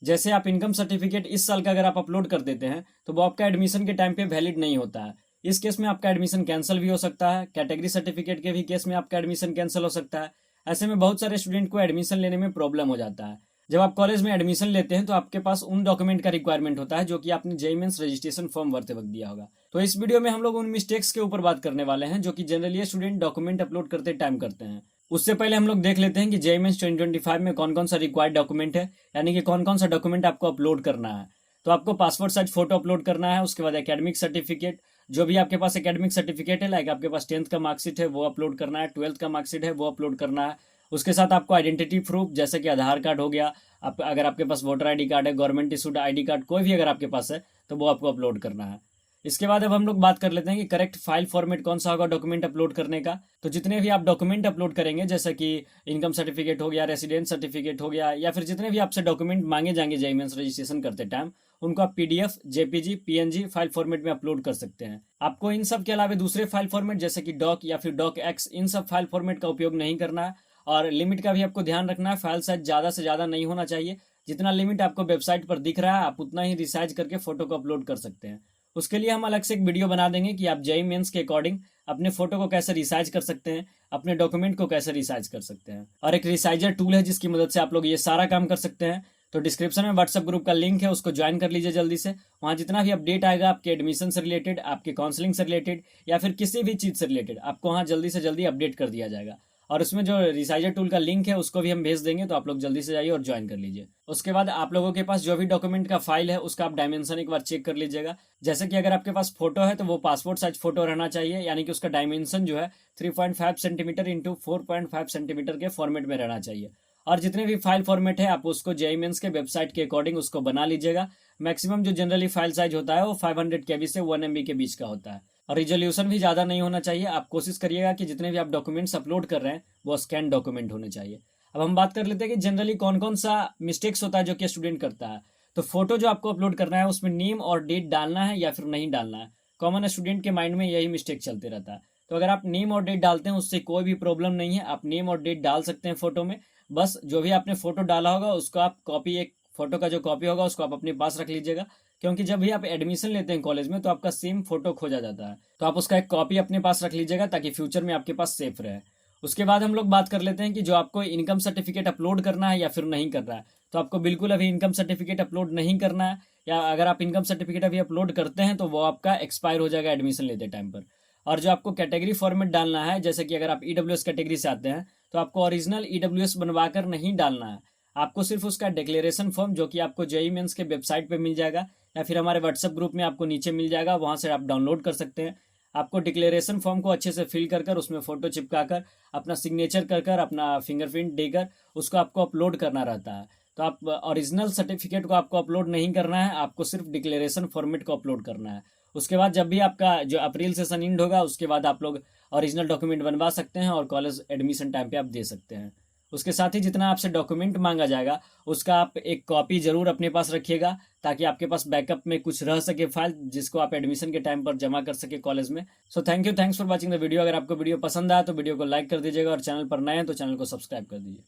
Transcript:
जैसे आप income certificate इस साल का अगर आप अपलोड कर देते हैं तो वो आपका एडमिशन के टाइम पे वैलिड नहीं होता है। इस केस में आपका एडमिशन कैंसिल भी हो सकता है। कैटेगरी सर्टिफिकेट के भी केस में आपका एडमिशन कैंसिल हो सकता है। ऐसे में बहुत सारे स्टूडेंट को एडमिशन लेने में प्रॉब्लम हो जाता है। जब आप कॉलेज में एडमिशन लेते हैं तो आपके पास उन डॉक्यूमेंट का रिक्वायरमेंट होता है जो कि आपने जेईई मेंस रजिस्ट्रेशन फॉर्म भरते वक्त दिया होगा। तो इस वीडियो में हम लोग उन मिस्टेक्स के ऊपर बात करने वाले हैं जो कि जनरली स्टूडेंट डॉक्यूमेंट अपलोड करते टाइम करते हैं। उससे पहले हम लोग देख लेते हैं कि जेईई मेंस 2025 में कौन कौन सा रिक्वायर्ड डॉक्यूमेंट है, यानी कि कौन कौन सा डॉक्यूमेंट आपको अपलोड करना है। तो आपको पासपोर्ट साइज फोटो अपलोड करना है, उसके बाद एकेडमिक सर्टिफिकेट, जो भी आपके पास एकेडमिक सर्टिफिकेट है, लाइक आपके पास 10th का मार्कशीट है वो अपलोड करना है, 12th का मार्कशीट है वो अपलोड करना है। उसके साथ आपको आइडेंटिटी प्रूफ जैसे कि आधार कार्ड हो गया, आप अगर आपके पास वोटर आईडी कार्ड है, गवर्नमेंट इशूड आईडी कार्ड कोई भी अगर आपके पास है तो वो आपको अपलोड करना है। इसके बाद अब हम लोग बात कर लेते हैं कि करेक्ट फाइल फॉर्मेट कौन सा होगा डॉक्यूमेंट अपलोड करने का। तो जितने भी आप डॉक्यूमेंट अपलोड करेंगे, जैसे कि इनकम सर्टिफिकेट हो गया, रेसिडेंस सर्टिफिकेट हो गया, या फिर जितने भी आपसे डॉक्यूमेंट मांगे जाएंगे जेईई मेंस रजिस्ट्रेशन करते टाइम, उनको आप PDF, JPG, PNG file format में अपलोड कर सकते हैं। आपको इन सब के अलावा दूसरे फाइल फॉर्मेट जैसे कि डॉक या फिर डॉक एक्स, इन सब फाइल फॉर्मेट का उपयोग नहीं करना है। और लिमिट का भी आपको ध्यान रखना है, फाइल साइज ज़्यादा से ज़्यादा नहीं होना चाहिए। जितना लिमिट आपको वेबसाइट पर दिख रहा है आप उतना ही रिसाइज करके फोटो को अपलोड कर सकते हैं। उसके लिए हम अलग से एक वीडियो बना देंगे कि आप जेईई मेंस के अकॉर्डिंग अपने फोटो को कैसे रिसाइज कर सकते हैं, अपने डॉक्यूमेंट को कैसे रिसाइज कर सकते हैं। और एक रिसाइजर टूल है जिसकी मदद से आप लोग ये सारा काम कर सकते हैं। तो डिस्क्रिप्शन में व्हाट्सएप ग्रुप का लिंक है, उसको ज्वाइन कर लीजिए जल्दी से। वहाँ जितना भी अपडेट आएगा आपके एडमिशन से रिलेटेड, आपके काउंसलिंग से रिलेटेड, या फिर किसी भी चीज़ से रिलेटेड, आपको वहाँ जल्दी से जल्दी अपडेट कर दिया जाएगा। और उसमें जो रिसाइजर टूल का लिंक है उसको भी हम भेज देंगे, तो आप लोग जल्दी से जाइए और ज्वाइन कर लीजिए। उसके बाद आप लोगों के पास जो भी डॉक्यूमेंट का फाइल है उसका आप डायमेंशन एक बार चेक कर लीजिएगा। जैसे कि अगर आपके पास फोटो है तो वो पासपोर्ट साइज फोटो रहना चाहिए, यानी कि उसका डायमेंशन जो है 3.5 सेंटीमीटर इंटू 4.5 सेंटीमीटर के फॉर्मेट में रहना चाहिए। और जितने भी फाइल फॉर्मेट है आप उसको जेईई मेंस के वेबसाइट के अकॉर्डिंग उसको बना लीजिएगा। मैक्सिमम जो जनरली फाइल साइज होता है वो 500 KB से 1 MB के बीच का होता है। और रिजोल्यूशन भी ज़्यादा नहीं होना चाहिए। आप कोशिश करिएगा कि जितने भी आप डॉक्यूमेंट्स अपलोड कर रहे हैं वो स्कैन डॉक्यूमेंट होने चाहिए। अब हम बात कर लेते हैं कि जनरली कौन कौन सा मिस्टेक्स होता है जो कि स्टूडेंट करता है। तो फोटो जो आपको अपलोड करना है उसमें नेम और डेट डालना है या फिर नहीं डालना है। कॉमन स्टूडेंट के माइंड में यही मिस्टेक चलते रहता है। तो अगर आप नेम और डेट डालते हैं उससे कोई भी प्रॉब्लम नहीं है, आप नेम और डेट डाल सकते हैं फोटो में। बस जो भी आपने फोटो डाला होगा उसको आप कॉपी, एक फोटो का जो कॉपी होगा उसको आप अपने पास रख लीजिएगा। क्योंकि जब भी आप एडमिशन लेते हैं कॉलेज में तो आपका सेम फोटो खोजा जाता है, तो आप उसका एक कॉपी अपने पास रख लीजिएगा ताकि फ्यूचर में आपके पास सेफ रहे। उसके बाद हम लोग बात कर लेते हैं कि जो आपको इनकम सर्टिफिकेट अपलोड करना है या फिर नहीं करना है। तो आपको बिल्कुल अभी इनकम सर्टिफिकेट अपलोड नहीं करना है, या अगर आप इनकम सर्टिफिकेट अभी अपलोड करते हैं तो वो आपका एक्सपायर हो जाएगा एडमिशन लेते टाइम पर। और जो आपको कैटेगरी फॉर्मेट डालना है, जैसे कि अगर आप ईडब्ल्यूएस कैटेगरी से आते हैं तो आपको ओरिजिनल ईडब्ल्यूएस बनवा कर नहीं डालना है। आपको सिर्फ उसका डिक्लेरेशन फॉर्म जो कि आपको जेईई मेंस के वेबसाइट पे मिल जाएगा, या फिर हमारे व्हाट्सएप ग्रुप में आपको नीचे मिल जाएगा, वहाँ से आप डाउनलोड कर सकते हैं। आपको डिक्लेरेशन फॉर्म को अच्छे से फिल कर कर उसमें फ़ोटो चिपका कर, अपना सिग्नेचर कर कर, अपना फिंगरप्रिंट देकर उसको आपको अपलोड करना रहता है। तो आप ओरिजिनल सर्टिफिकेट को आपको अपलोड नहीं करना है, आपको सिर्फ डिक्लेरेशन फॉर्मेट को अपलोड करना है। उसके बाद जब भी आपका जो अप्रैल सेशन इंड होगा उसके बाद आप लोग ओरिजिनल डॉक्यूमेंट बनवा सकते हैं और कॉलेज एडमिशन टाइम पे आप दे सकते हैं। उसके साथ ही जितना आपसे डॉक्यूमेंट मांगा जाएगा उसका आप एक कॉपी जरूर अपने पास रखिएगा, ताकि आपके पास बैकअप में कुछ रह सके फाइल जिसको आप एडमिशन के टाइम पर जमा कर सके कॉलेज में। So thanks for watching the video. अगर आपको वीडियो पसंद आया तो वीडियो को लाइक कर दीजिएगा और चैनल पर नए हैं तो चैनल को सब्सक्राइब कर दीजिए।